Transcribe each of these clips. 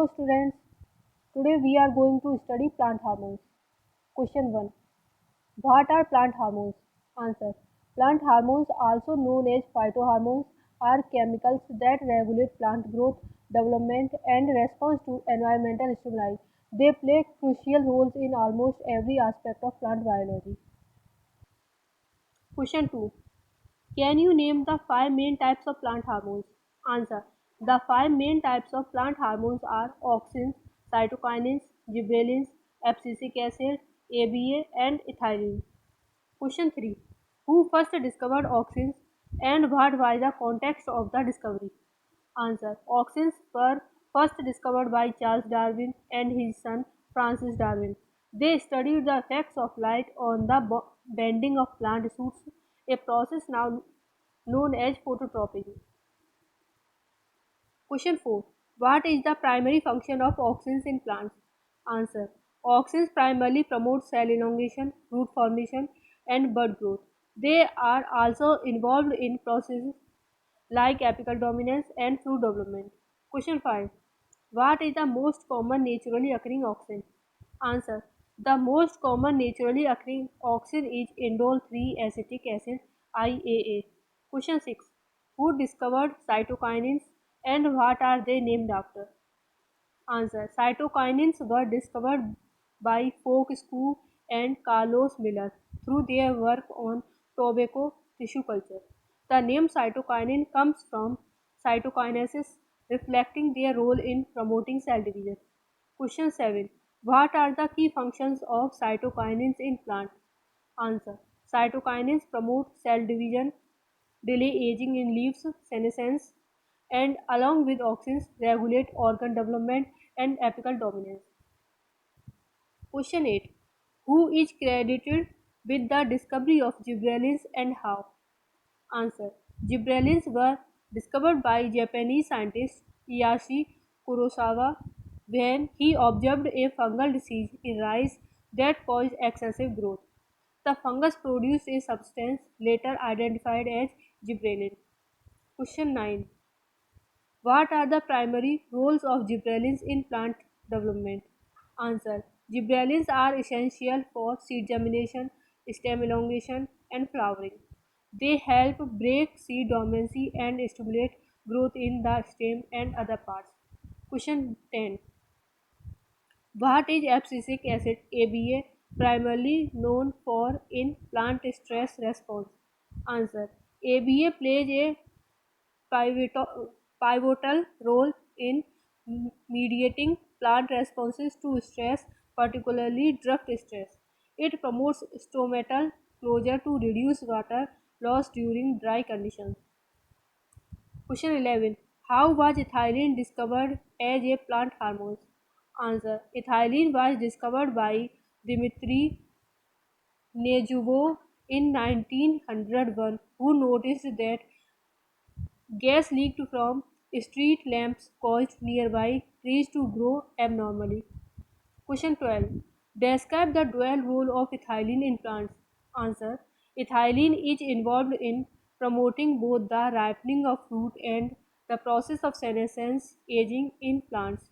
Hello students, today we are going to study plant hormones. Question 1. What are plant hormones? Answer. Plant hormones, also known as phytohormones, are chemicals that regulate plant growth, development and response to environmental stimuli. They play crucial roles in almost every aspect of plant biology. Question 2. Can you name the five main types of plant hormones? Answer. The five main types of plant hormones are auxins, cytokinins, gibberellins, abscisic acid, ABA, and ethylene. Question 3. Who first discovered auxins and what was the context of the discovery? Answer. Auxins were first discovered by Charles Darwin and his son Francis Darwin. They studied the effects of light on the bending of plant shoots, a process now known as phototropism. Question 4. What is the primary function of auxins in plants? Answer. Auxins primarily promote cell elongation, root formation, and bud growth. They are also involved in processes like apical dominance and fruit development. Question 5. What is the most common naturally occurring auxin? Answer. The most common naturally occurring auxin is indole 3 acetic acid IAA. Question 6. Who discovered cytokinins and what are they named after? Answer. Cytokinins were discovered by Fortescue and Carlos Miller through their work on tobacco tissue culture. The name cytokinin comes from cytokinesis, reflecting their role in promoting cell division. Question 7. What are the key functions of cytokinins in plant? Answer. Cytokinins promote cell division, delay aging in leaves, senescence, and along with auxins regulate organ development and apical dominance. Question 8. Who is credited with the discovery of gibberellins and how? Answer. Gibberellins were discovered by Japanese scientist Iyashi Kurosawa when he observed a fungal disease in rice that caused excessive growth. The fungus produced a substance later identified as gibberellin. Question 9. What are the primary roles of gibberellins in plant development? Answer. Gibberellins are essential for seed germination, stem elongation, and flowering. They help break seed dormancy and stimulate growth in the stem and other parts. Question 10. What is abscisic acid ABA primarily known for in plant stress response? Answer. ABA plays a pivotal role in mediating plant responses to stress, particularly drought stress. It promotes stomatal closure to reduce water loss during dry conditions. Question 11. How was ethylene discovered as a plant hormone? Answer. Ethylene was discovered by Dmitry Nezhubov in 1901, who noticed that gas leaked from street lamps caused nearby trees to grow abnormally. Question 12. Describe the dual role of ethylene in plants. Answer. Ethylene is involved in promoting both the ripening of fruit and the process of senescence aging in plants.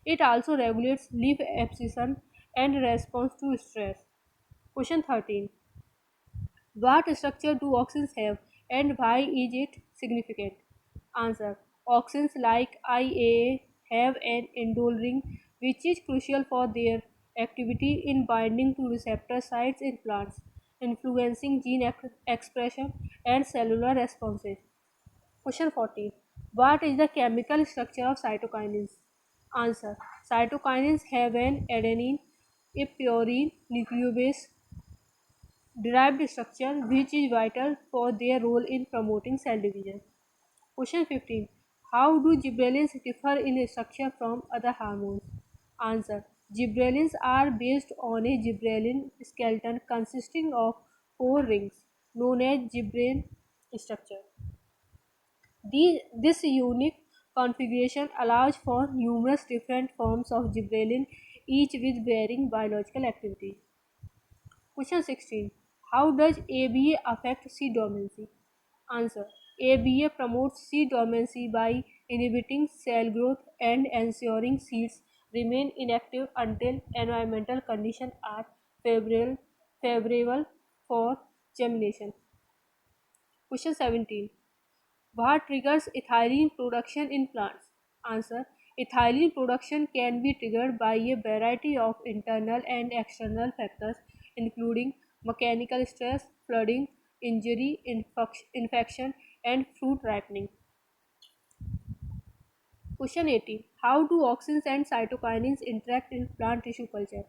It also regulates leaf abscission and response to stress. Question 13. What structure do auxins have and why is it significant? Answer. Auxins like IAA have an indole ring which is crucial for their activity in binding to receptor sites in plants, influencing gene expression and cellular responses. Question 14. What is the chemical structure of cytokinins? Answer. Cytokinins have an adenine, a purine nucleobase derived structure which is vital for their role in promoting cell division. Question 15. How do gibberellins differ in structure from other hormones? Answer. Gibberellins are based on a gibberellin skeleton consisting of four rings known as gibberellin structure. This unique configuration allows for numerous different forms of gibberellin, each with varying biological activity. Question 16. How does ABA affect seed dormancy? Answer. ABA promotes seed dormancy by inhibiting cell growth and ensuring seeds remain inactive until environmental conditions are favorable, favorable for germination. Question 17. What triggers ethylene production in plants? Answer. Ethylene production can be triggered by a variety of internal and external factors, including mechanical stress, flooding, injury, infection, and fruit ripening. Question 18. How do auxins and cytokinins interact in plant tissue culture?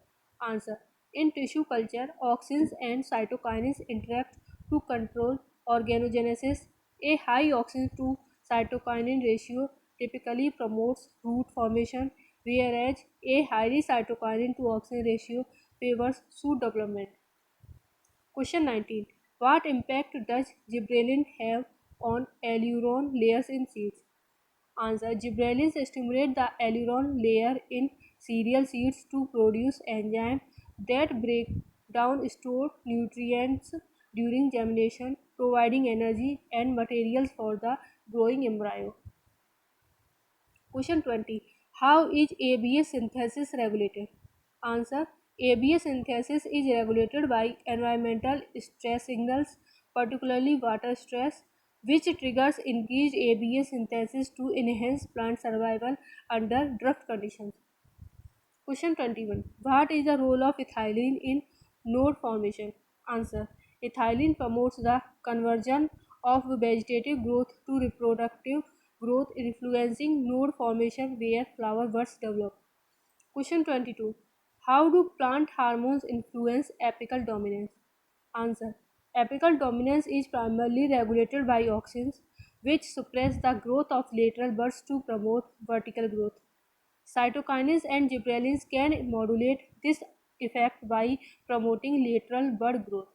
Answer. In tissue culture, auxins and cytokinins interact to control organogenesis. A high auxin to cytokinin ratio typically promotes root formation, whereas a highly cytokinin to auxin ratio favors shoot development. Question 19. What impact does gibberellin have on aileron layers in seeds? Answer. Gibberellins stimulate the aileron layer in cereal seeds to produce enzymes that break down stored nutrients during germination, providing energy and materials for the growing embryo. Question 20. How is ABS synthesis regulated? Answer. ABS synthesis is regulated by environmental stress signals, particularly water stress, which triggers increased ABS synthesis to enhance plant survival under drought conditions. Question 21. What is the role of ethylene in node formation? Answer. Ethylene promotes the conversion of vegetative growth to reproductive growth, influencing node formation where flower buds develop. Question 22. How do plant hormones influence apical dominance? Answer. Apical dominance is primarily regulated by auxins, which suppress the growth of lateral buds to promote vertical growth. Cytokinins and gibberellins can modulate this effect by promoting lateral bud growth.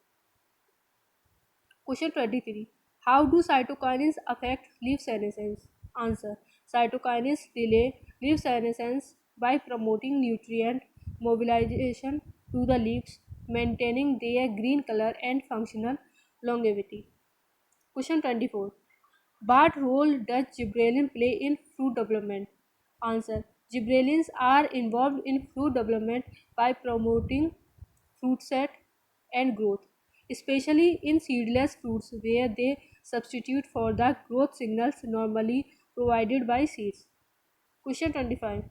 Question 23. How do cytokinins affect leaf senescence? Answer. Cytokinins delay leaf senescence by promoting nutrient mobilization to the leaves, maintaining their green color and functional longevity. Question 24. What role does gibberellin play in fruit development? Answer. Gibberellins are involved in fruit development by promoting fruit set and growth, especially in seedless fruits where they substitute for the growth signals normally provided by seeds. Question 25.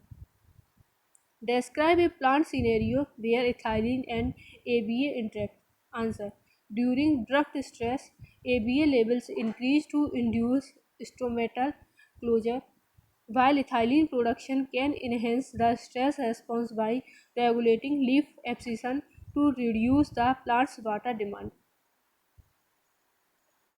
Describe a plant scenario where ethylene and ABA interact. Answer. During drought stress, ABA levels increase to induce stomatal closure, while ethylene production can enhance the stress response by regulating leaf abscission to reduce the plant's water demand.